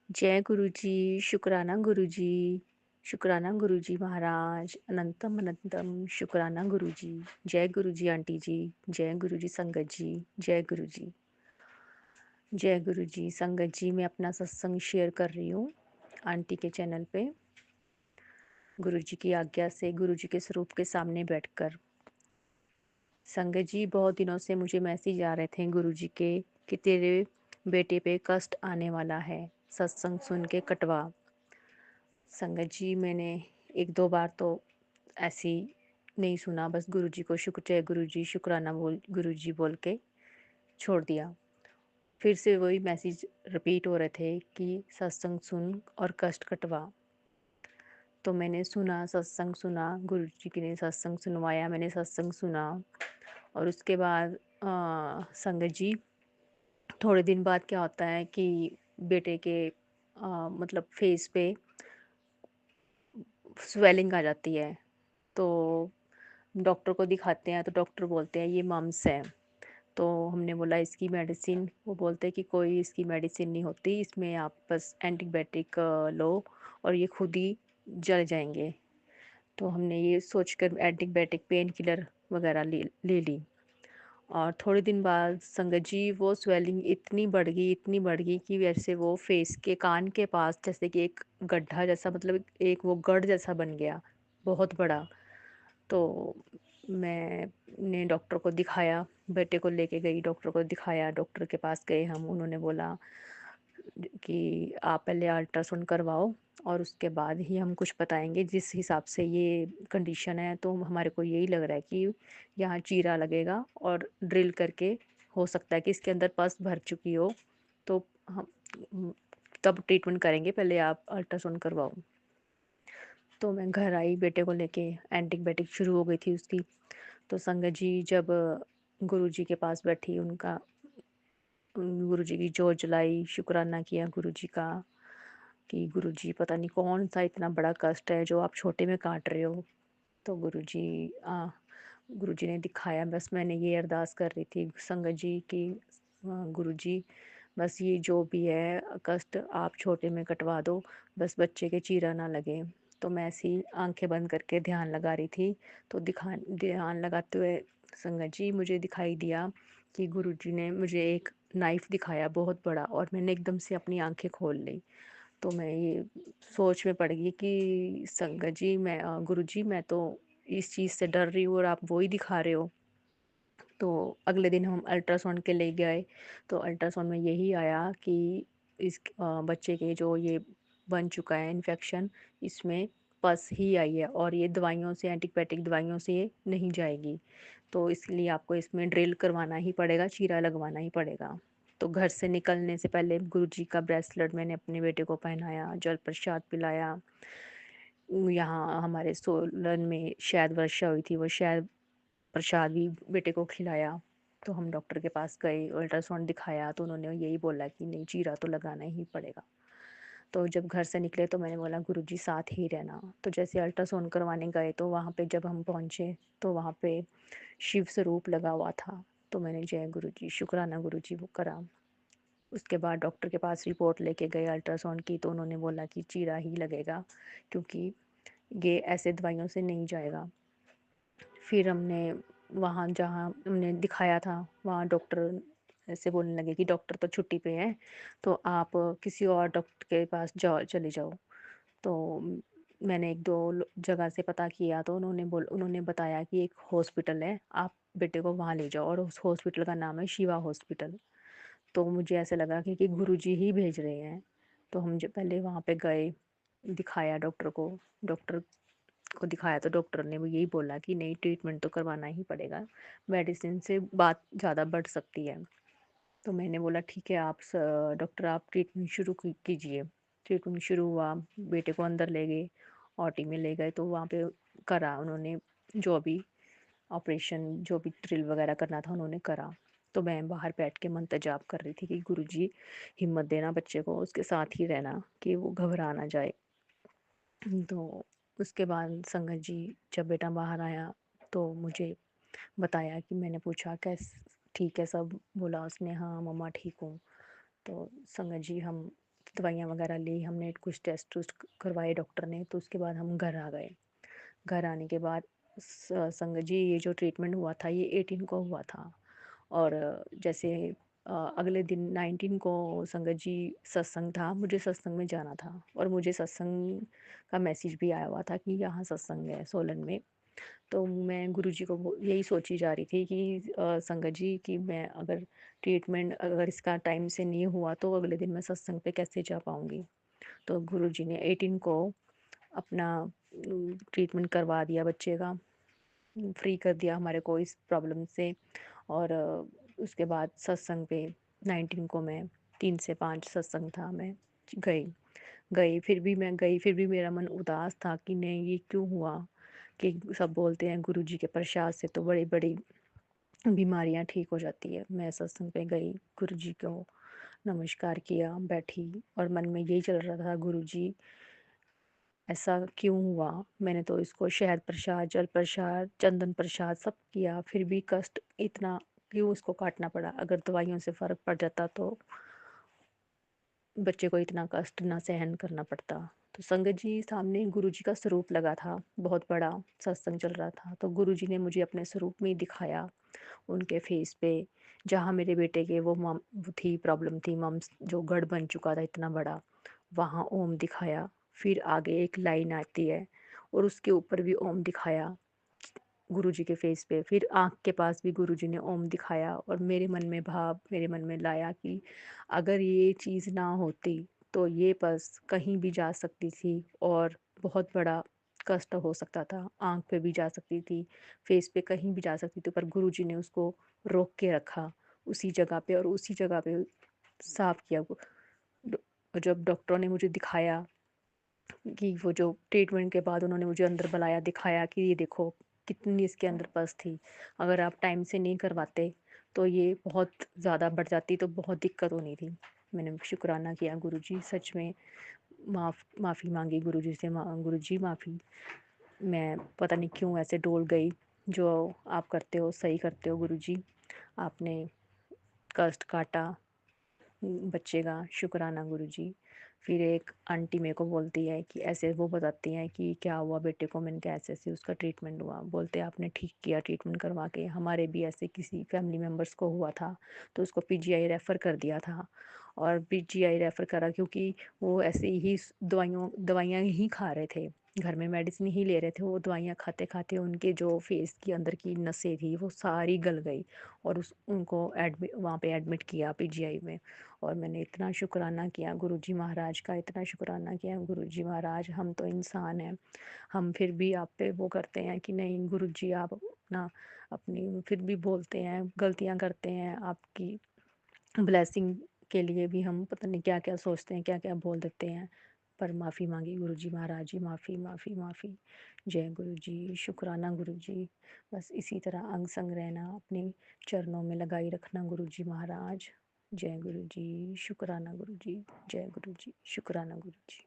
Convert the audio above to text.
जय गुरु जी, शुक्राना गुरु जी महाराज, अनंतम अनंतम शुक्राना गुरु जी। जय गुरु जी आंटी जी, जय गुरु जी संगत जी, जय गुरु जी, जय गुरु जी संगत जी। मैं अपना सत्संग शेयर कर रही हूँ आंटी के चैनल पे, गुरु जी की आज्ञा से, गुरु जी के स्वरूप के सामने बैठकर। संगत जी, बहुत दिनों से मुझे मैसेज आ रहे थे गुरु जी के कि तेरे बेटे पे कष्ट आने वाला है, सत्संग सुन के कटवा। संगत जी, मैंने एक दो बार तो ऐसी नहीं सुना, बस गुरु जी को शुक्र, जय गुरु जी, शुक्राना बोल गुरु जी बोल के छोड़ दिया। फिर से वही मैसेज रिपीट हो रहे थे कि सत्संग सुन और कष्ट कटवा। तो मैंने सुना, सत्संग सुना, गुरु जी की ने सत्संग सुनवाया, मैंने सत्संग सुना। और उसके बाद संगत जी, थोड़े दिन बाद क्या होता है कि बेटे के मतलब फेस पे स्वेलिंग आ जाती है। तो डॉक्टर को दिखाते हैं तो डॉक्टर बोलते हैं ये मम्स है। तो हमने बोला इसकी मेडिसिन, वो बोलते हैं कि कोई इसकी मेडिसिन नहीं होती, इसमें आप बस एंटीबायोटिक लो और ये खुद ही जल जाएंगे। तो हमने ये सोचकर एंटीबायोटिक पेन किलर वगैरह ले ली। और थोड़े दिन बाद संगत जी, वो स्वेलिंग इतनी बढ़ गई कि वैसे वो फेस के कान के पास जैसे कि एक गड्ढा जैसा, मतलब एक वो गढ़ जैसा बन गया, बहुत बड़ा। तो मैंने डॉक्टर को दिखाया, बेटे को लेके गई, डॉक्टर को दिखाया, डॉक्टर के पास गए हम। उन्होंने बोला कि आप पहले अल्ट्रासाउंड करवाओ और उसके बाद ही हम कुछ बताएंगे। जिस हिसाब से ये कंडीशन है तो हमारे को यही लग रहा है कि यहाँ चीरा लगेगा और ड्रिल करके हो सकता है कि इसके अंदर पस भर चुकी हो। तो हम तब ट्रीटमेंट करेंगे, पहले आप अल्ट्रासाउंड करवाओ। तो मैं घर आई बेटे को लेके, एंटीबायोटिक शुरू हो गई थी उसकी। तो संगत जी, जब गुरु जी के पास बैठी, उनका गुरु जी की जोत जलाई, शुक्राना किया गुरु जी का कि गुरु जी, पता नहीं कौन सा इतना बड़ा कष्ट है जो आप छोटे में काट रहे हो। तो गुरु जी ने दिखाया। बस मैंने ये अरदास कर रही थी संगत जी की, गुरु जी, बस ये जो भी है कष्ट आप छोटे में कटवा दो, बस बच्चे के चीरा ना लगे। तो मैं ऐसी आंखें बंद करके ध्यान लगा रही थी। तो ध्यान लगाते हुए संगत जी, मुझे दिखाई दिया कि गुरु जी ने मुझे एक नाइफ दिखाया बहुत बड़ा, और मैंने एकदम से अपनी आंखें खोल ली। तो मैं ये सोच में पड़ गई कि संगत जी, गुरु जी, मैं तो इस चीज़ से डर रही हूँ और आप वो ही दिखा रहे हो। तो अगले दिन हम अल्ट्रासाउंड के ले गए। तो अल्ट्रासाउंड में यही आया कि बच्चे के जो ये बन चुका है इन्फेक्शन, इसमें पस ही आई है और ये दवाइयों से, एंटीबायोटिक दवाइयों से ये नहीं जाएगी। तो इसलिए आपको इसमें ड्रिल करवाना ही पड़ेगा, चीरा लगवाना ही पड़ेगा। तो घर से निकलने से पहले गुरुजी का ब्रेसलेट मैंने अपने बेटे को पहनाया, जल प्रसाद पिलाया। यहाँ हमारे सोलन में शायद वर्षा हुई थी, वो शायद प्रसाद भी बेटे को खिलाया। तो हम डॉक्टर के पास गए, अल्ट्रासाउंड दिखाया तो उन्होंने यही बोला कि नहीं, चीरा तो लगाना ही पड़ेगा। तो जब घर से निकले तो मैंने बोला गुरुजी साथ ही रहना। तो जैसे अल्ट्रासाउंड करवाने गए तो वहाँ पे जब हम पहुँचे तो वहाँ पे शिव स्वरूप लगा हुआ था। तो मैंने जय गुरुजी, शुक्राना गुरुजी वो करा। उसके बाद डॉक्टर के पास रिपोर्ट लेके गए अल्ट्रासाउंड की, तो उन्होंने बोला कि चीरा ही लगेगा, क्योंकि ये ऐसे दवाइयों से नहीं जाएगा। फिर हमने वहाँ जहाँ हमने दिखाया था, वहाँ डॉक्टर ऐसे बोलने लगे कि डॉक्टर तो छुट्टी पे हैं, तो आप किसी और डॉक्टर के पास चले जाओ। तो मैंने एक दो जगह से पता किया तो उन्होंने बताया कि एक हॉस्पिटल है, आप बेटे को वहाँ ले जाओ, और उस हॉस्पिटल का नाम है शिवा हॉस्पिटल। तो मुझे ऐसा लगा कि गुरुजी ही भेज रहे हैं। तो हम जब पहले वहाँ पे गए, दिखाया डॉक्टर को दिखाया तो डॉक्टर ने भी यही बोला कि नहीं, ट्रीटमेंट तो करवाना ही पड़ेगा, मेडिसिन से बात ज़्यादा बढ़ सकती है। तो मैंने बोला ठीक है, डॉक्टर आप ट्रीटमेंट शुरू कीजिए। ट्रीटमेंट शुरू हुआ, बेटे को अंदर ले गए, ओटी में ले गए, तो वहाँ पे करा उन्होंने जो भी ऑपरेशन, जो भी ड्रिल वगैरह करना था उन्होंने करा। तो मैं बाहर बैठ के मंत्र जाप कर रही थी कि गुरुजी, हिम्मत देना बच्चे को, उसके साथ ही रहना कि वो घबरा ना जाए। तो उसके बाद संगत जी, जब बेटा बाहर आया तो मुझे बताया कि मैंने पूछा ठीक है सब, बोला उसने हाँ मम्मा ठीक हूँ। तो संगत जी, हम दवाइयाँ वगैरह ली, हमने कुछ टेस्ट टूस्ट करवाए डॉक्टर ने, तो उसके बाद हम घर आ गए। घर आने के बाद संगत जी ये जो ट्रीटमेंट हुआ था ये 18 को हुआ था। और जैसे अगले दिन 19 को संगत जी सत्संग था, मुझे सत्संग में जाना था और मुझे सत्संग का मैसेज भी आया हुआ था कि यहाँ सत्संग है सोलन में। तो मैं गुरुजी को यही सोची जा रही थी कि संगत जी कि मैं अगर ट्रीटमेंट अगर इसका टाइम से नहीं हुआ तो अगले दिन मैं सत्संग पे कैसे जा पाऊँगी। तो गुरुजी ने 18 को अपना ट्रीटमेंट करवा दिया बच्चे का, फ्री कर दिया हमारे को इस प्रॉब्लम से। और उसके बाद सत्संग पे 19 को मैं 3 से 5 सत्संग था, मैं गई। फिर भी मेरा मन उदास था कि नहीं ये क्यों हुआ, कि सब बोलते हैं गुरुजी के प्रसाद से तो बड़ी-बड़ी बीमारियां ठीक हो जाती है। मैं सत्संग पे गई, गुरुजी को नमस्कार किया, बैठी और मन में यही चल रहा था गुरुजी ऐसा क्यों हुआ? मैंने तो इसको शहद प्रसाद, जल प्रसाद, चंदन प्रसाद सब किया, फिर भी कष्ट इतना क्यों इसको काटना पड़ा? अगर दवाइयों से फ़र्क पड़ जाता तो बच्चे को इतना कष्ट ना सहन करना पड़ता। तो संगत जी सामने गुरुजी का स्वरूप लगा था, बहुत बड़ा सत्संग चल रहा था, तो गुरुजी ने मुझे अपने स्वरूप में ही दिखाया, उनके फेस पे, जहाँ मेरे बेटे के वो थी प्रॉब्लम थी, मम्स जो गढ़ बन चुका था इतना बड़ा, वहाँ ओम दिखाया। फिर आगे एक लाइन आती है और उसके ऊपर भी ओम दिखाया गुरुजी के फेस पे। फिर आँख के पास भी गुरुजी ने ओम दिखाया और मेरे मन में लाया कि अगर ये चीज़ ना होती तो ये बस कहीं भी जा सकती थी और बहुत बड़ा कष्ट हो सकता था। आँख पे भी जा सकती थी, फेस पे कहीं भी जा सकती थी, पर गुरुजी ने उसको रोक के रखा उसी जगह पे और उसी जगह पे साफ किया। जब डॉक्टरों ने मुझे दिखाया कि वो जो ट्रीटमेंट के बाद उन्होंने मुझे अंदर बुलाया, दिखाया कि ये देखो कितनी इसके अंदर पस थी। अगर आप टाइम से नहीं करवाते तो ये बहुत ज़्यादा बढ़ जाती, तो बहुत दिक्कत होनी थी। मैंने शुक्राना किया गुरुजी, सच में माफ़ी मांगी गुरुजी से, गुरुजी माफ़ी, मैं पता नहीं क्यों ऐसे डोल गई। जो आप करते हो सही करते हो गुरुजी, आपने कष्ट काटा बच्चे का, शुक्राना गुरुजी। फिर एक आंटी मेरे को बोलती है कि ऐसे, वो बताती हैं कि क्या हुआ बेटे को, मैंने कहा ऐसे-ऐसे उसका ट्रीटमेंट हुआ। बोलते आपने ठीक किया ट्रीटमेंट करवा के, हमारे भी ऐसे किसी फैमिली मेंबर्स को हुआ था, तो उसको पीजीआई रेफ़र कर दिया था। और पीजीआई रेफ़र करा क्योंकि वो ऐसे ही दवाइयाँ ही खा रहे थे, घर में मेडिसिन ही ले रहे थे। वो दवाइयाँ खाते-खाते उनके जो फेस के अंदर की नसें थी वो सारी गल गई और उस उनको वहाँ पे एडमिट किया पीजीआई में। और मैंने इतना शुक्राना किया गुरुजी महाराज का, इतना शुक्राना किया गुरुजी महाराज, हम तो इंसान हैं, हम फिर भी आप पे वो करते हैं कि नहीं गुरुजी आप अपना अपनी फिर भी बोलते हैं, गलतियाँ करते हैं, आपकी ब्लेसिंग के लिए भी हम पता नहीं क्या-क्या सोचते हैं, क्या-क्या बोल देते हैं। पर माफ़ी माँगी गुरुजी महाराज जी, माफ़ी, माफ़ी, माफ़ी। जय गुरुजी, शुक्राना गुरुजी। बस इसी तरह अंग संग रहना, अपने चरणों में लगाई रखना गुरुजी महाराज। जय गुरुजी, शुक्राना गुरुजी, जय गुरुजी, शुक्राना गुरुजी।